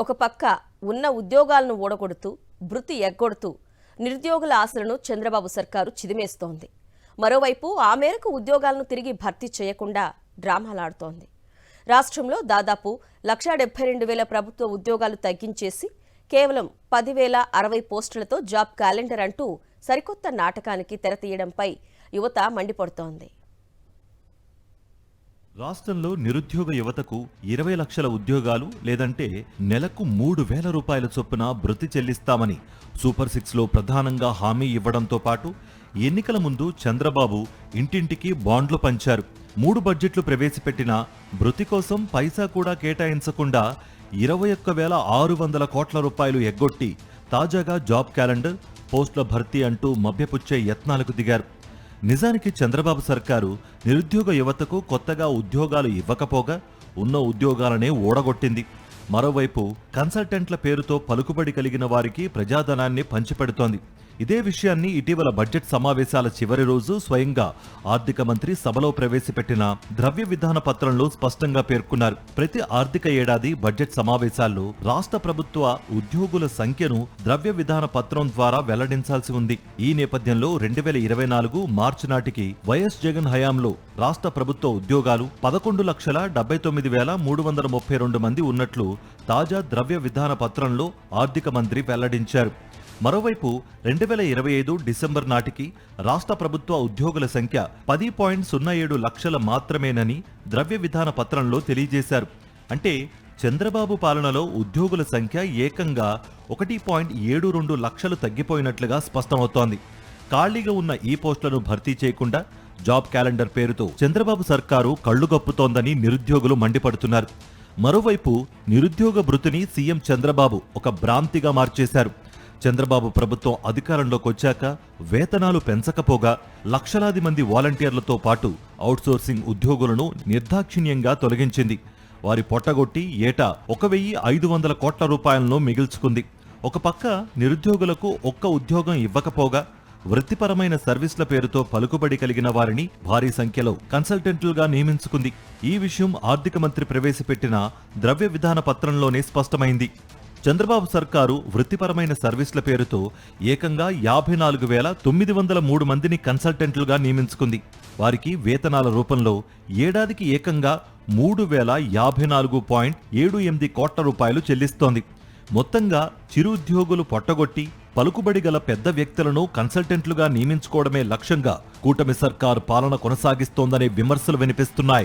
ఒక పక్క ఉన్న ఉద్యోగాలను ఓడగొడుతూ భృతి ఎగ్గొడుతూ నిరుద్యోగుల ఆశలను చంద్రబాబు సర్కారు చిదిమేస్తోంది. మరోవైపు ఆ మేరకు ఉద్యోగాలను తిరిగి భర్తీ చేయకుండా డ్రామాలాడుతోంది. రాష్ట్రంలో దాదాపు 1,72,000 ప్రభుత్వ ఉద్యోగాలు తగ్గించేసి కేవలం 10,060 పోస్టులతో జాబ్ క్యాలెండర్ అంటూ సరికొత్త నాటకానికి తెరతీయడంపై యువత మండిపడుతోంది. రాష్ట్రంలో నిరుద్యోగ యువతకు 20 లక్షల ఉద్యోగాలు లేదంటే నెలకు 3,000 రూపాయల చొప్పున భృతి చెల్లిస్తామని సూపర్ 6లో ప్రధానంగా హామీ ఇవ్వడంతో పాటు ఎన్నికల ముందు చంద్రబాబు ఇంటింటికి బాండ్లు పంచారు. 3 బడ్జెట్లు ప్రవేశపెట్టిన భృతి కోసం పైసా కూడా కేటాయించకుండా 21,600 కోట్ల రూపాయలు ఎగ్గొట్టి తాజాగా జాబ్ క్యాలెండర్, పోస్టుల భర్తీ అంటూ మభ్యపుచ్చే యత్నాలకు దిగారు. నిజానికి చంద్రబాబు సర్కారు నిరుద్యోగ యువతకు కొత్తగా ఉద్యోగాలు ఇవ్వకపోగా ఉన్న ఉద్యోగాలనే ఓడగొట్టింది. మరోవైపు కన్సల్టెంట్ల పేరుతో పలుకుబడి కలిగిన వారికి ప్రజాధనాన్ని పంచిపెడుతోంది. ఇదే విషయాన్ని ఇటీవల బడ్జెట్ సమావేశాల చివరి రోజు స్వయంగా ఆర్థిక మంత్రి సభలో ప్రవేశపెట్టిన ద్రవ్య విధాన పత్రంలో స్పష్టంగా పేర్కొన్నారు. ప్రతి ఆర్థిక ఏడాది బడ్జెట్ సమావేశాల్లో రాష్ట్ర ప్రభుత్వ ఉద్యోగుల సంఖ్యను ద్రవ్య విధాన పత్రం ద్వారా వెల్లడించాల్సి ఉంది. ఈ నేపథ్యంలో 2024 మార్చి నాటికి వైఎస్ జగన్ హయాంలో రాష్ట్ర ప్రభుత్వ ఉద్యోగాలు 11,79,332 మంది ఉన్నట్లు తాజా ద్రవ్య విధాన పత్రంలో ఆర్థిక మంత్రి వెల్లడించారు. మరోవైపు 2025 డిసెంబర్ నాటికి రాష్ట్ర ప్రభుత్వ ఉద్యోగుల సంఖ్య 10.07 లక్షల మాత్రమేనని ద్రవ్య విధాన పత్రంలో తెలియజేశారు. అంటే చంద్రబాబు పాలనలో ఉద్యోగుల సంఖ్య ఏకంగా 1.72 లక్షలు తగ్గిపోయినట్లుగా స్పష్టమవుతోంది. ఖాళీగా ఉన్న ఈ పోస్టులను భర్తీ చేయకుండా జాబ్ క్యాలెండర్ పేరుతో చంద్రబాబు సర్కారు కళ్లుగప్పుతోందని నిరుద్యోగులు మండిపడుతున్నారు. మరోవైపు నిరుద్యోగ భృతిని సీఎం చంద్రబాబు ఒక భ్రాంతిగా మార్చేశారు. చంద్రబాబు ప్రభుత్వం అధికారంలోకి వచ్చాక వేతనాలు పెంచకపోగా లక్షలాది మంది వాలంటీర్లతో పాటు అవుట్సోర్సింగ్ ఉద్యోగులను నిర్దాక్షిణ్యంగా తొలగించింది. వారి పొట్టగొట్టి ఏటా 1,500 కోట్ల రూపాయలను మిగిల్చుకుంది. ఒక పక్క నిరుద్యోగులకు ఒక్క ఉద్యోగం ఇవ్వకపోగా వృత్తిపరమైన సర్వీసుల పేరుతో పలుకుబడి కలిగిన వారిని భారీ సంఖ్యలో కన్సల్టెంట్లుగా నియమించుకుంది. ఈ విషయం ఆర్థిక మంత్రి ప్రవేశపెట్టిన ద్రవ్య విధాన పత్రంలోనే స్పష్టమైంది. చంద్రబాబు సర్కారు వృత్తిపరమైన సర్వీసుల పేరుతో ఏకంగా 54,903 మందిని కన్సల్టెంట్లుగా నియమించుకుంది. వారికి వేతనాల రూపంలో ఏడాదికి ఏకంగా 3,054.78 కోట్ల రూపాయలు చెల్లిస్తోంది. మొత్తంగా చిరుద్యోగులు పొట్టగొట్టి పలుకుబడి గల పెద్ద వ్యక్తులను కన్సల్టెంట్లుగా నియమించుకోవడమే లక్ష్యంగా కూటమి సర్కారు పాలన కొనసాగిస్తోందనే విమర్శలు వినిపిస్తున్నాయి.